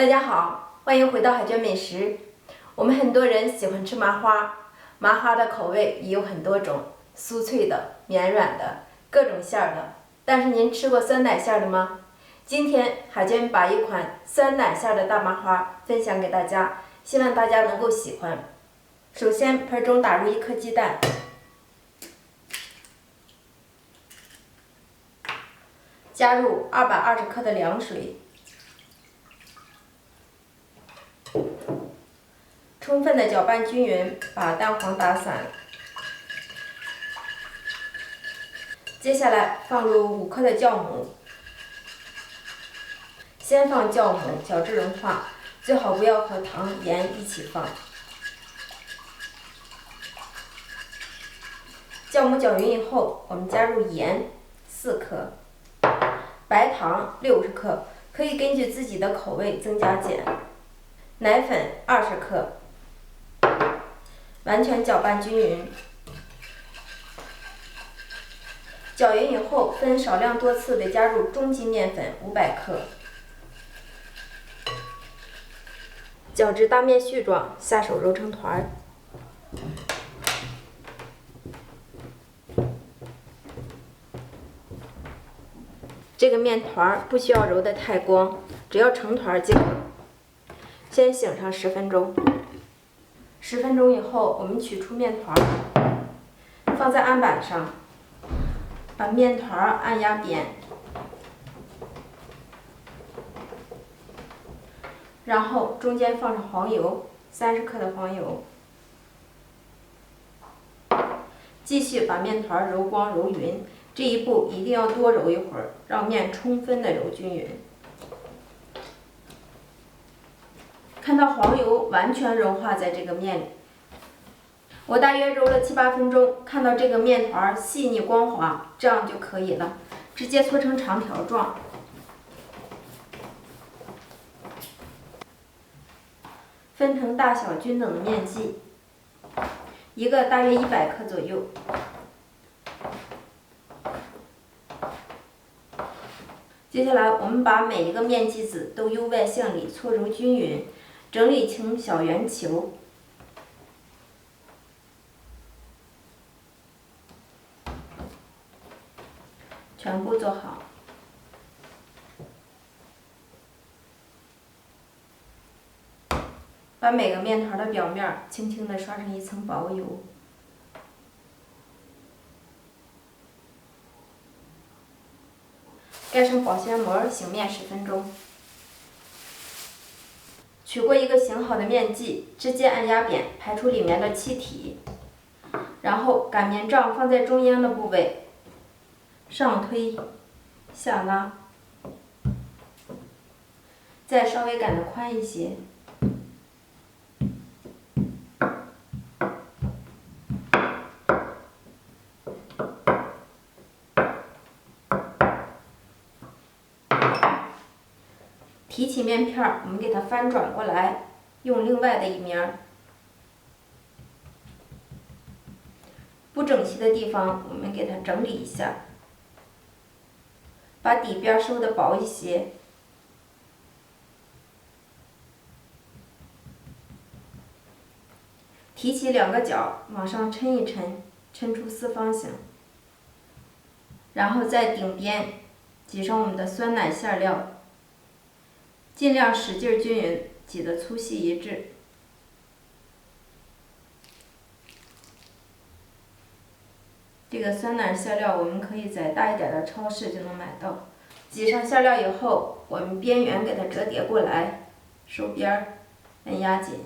大家好，欢迎回到海娟美食。我们很多人喜欢吃麻花，麻花的口味也有很多种，酥脆的、绵软的，各种馅儿的。但是您吃过酸奶馅儿的吗？今天海娟把一款酸奶馅儿的大麻花分享给大家，希望大家能够喜欢。首先，盆中打入1颗鸡蛋，加入220克的凉水。充分的搅拌均匀，把蛋黄打散。接下来放入5克的酵母，先放酵母搅至融化，最好不要和糖、盐一起放。酵母搅匀以后，我们加入盐4克，白糖60克，可以根据自己的口味增加减。奶粉20克。完全搅拌均匀，搅匀以后，分少量多次的加入中筋面粉500克，搅至大面絮状，下手揉成团儿。这个面团不需要揉得太光，只要成团即可。先醒上10分钟。10分钟以后，我们取出面团，放在案板上，把面团按压扁，然后中间放上黄油，30克的黄油，继续把面团揉光揉匀。这一步一定要多揉一会儿，让面充分的揉均匀。看到黄油完全融化在这个面里，我大约揉了7、8分钟，看到这个面团细腻光滑，这样就可以了。直接搓成长条状。分成大小均等的面剂，一个大约100克左右。接下来，我们把每一个面剂子都由外向里搓揉均匀，整理成小圆球。全部做好。把每个面团的表面轻轻地刷上一层薄油。盖上保鲜膜，醒面10分钟。取过一个醒好的面剂，直接按压扁，排出里面的气体。然后擀面杖放在中央的部位，上推，下拉，再稍微擀得宽一些。提起面片，我们给它翻转过来，用另外的一面。不整齐的地方，我们给它整理一下，把底边收的薄一些。提起2个角，往上抻一抻，抻出4方形。然后在顶边挤上我们的酸奶馅料。尽量使劲均匀，挤得粗细一致。这个酸奶馅料我们可以在大一点的超市就能买到。挤上馅料以后，我们边缘给它折叠过来，收边儿，按压紧。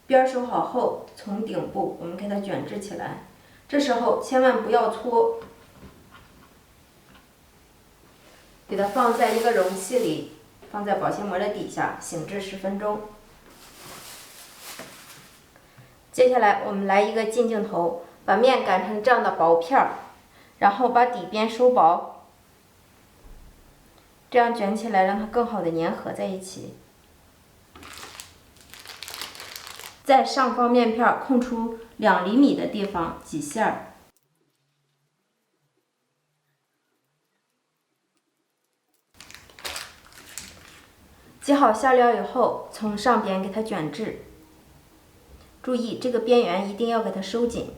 边收好后，从顶部我们给它卷制起来。这时候千万不要搓，给它放在一个容器里，放在保鲜膜的底下，醒至10分钟。接下来我们来一个近镜头，把面擀成这样的薄片儿，然后把底边收薄，这样卷起来让它更好的粘合在一起。在上方面片空出2厘米的地方挤馅儿。挤好馅料以后，从上边给它卷至。注意这个边缘一定要给它收紧，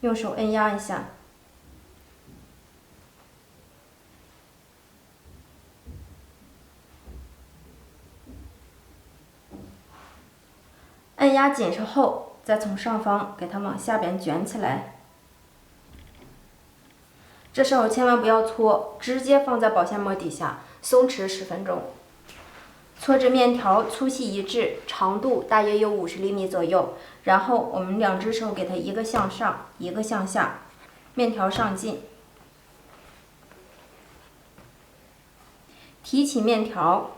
用手按压一下。按压紧实后，再从上方给它往下边卷起来。这时候千万不要搓，直接放在保鲜膜底下松弛10分钟。搓至面条粗细一致，长度大约有50厘米左右。然后我们2只手给它一个向上，一个向下，面条上劲。提起面条，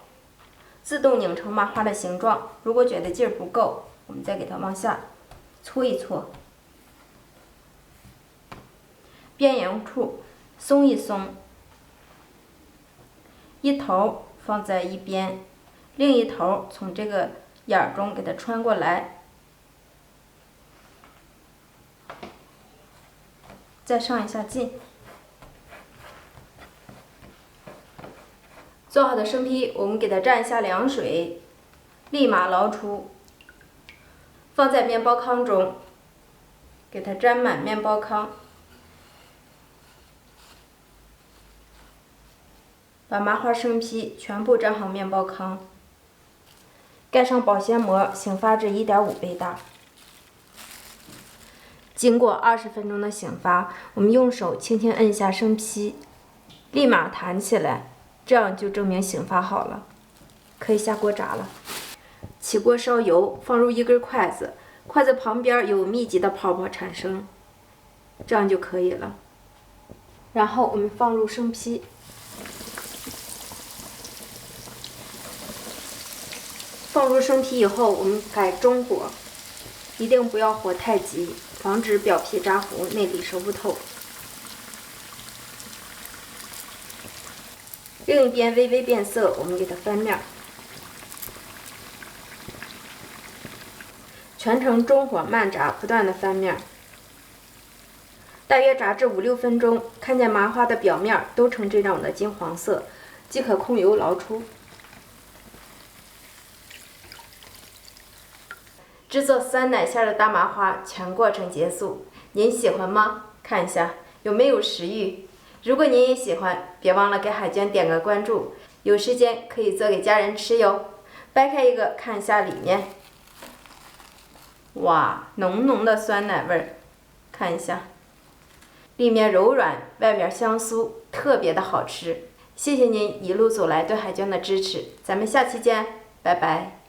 自动拧成麻花的形状。如果觉得劲儿不够，我们再给它往下搓一搓，边缘处松一松，一头放在一边，另一头从这个眼儿中给它穿过来，再上一下劲。做好的生坯，我们给它蘸一下凉水，立马捞出，放在面包糠中，给它沾满面包糠，把麻花生坯全部蘸好面包糠，盖上保鲜膜，醒发至1.5倍大。经过20分钟的醒发，我们用手轻轻摁下生坯，立马弹起来，这样就证明醒发好了，可以下锅炸了。起锅烧油，放入1根筷子，筷子旁边有密集的泡泡产生，这样就可以了。然后我们放入生坯，放入生坯以后，我们改中火，一定不要火太急，防止表皮炸糊，内里熟不透。另一边微微变色，我们给它翻面，全程中火慢炸，不断的翻面，大约炸至5、6分钟，看见麻花的表面都呈这种的金黄色，即可控油捞出。制作酸奶馅的大麻花全过程结束，您喜欢吗？看一下有没有食欲。如果您也喜欢，别忘了给海娟点个关注，有时间可以做给家人吃哟。掰开一个看一下里面，哇，浓浓的酸奶味儿，看一下，里面柔软，外边香酥，特别的好吃。谢谢您一路走来对海娟的支持，咱们下期见，拜拜。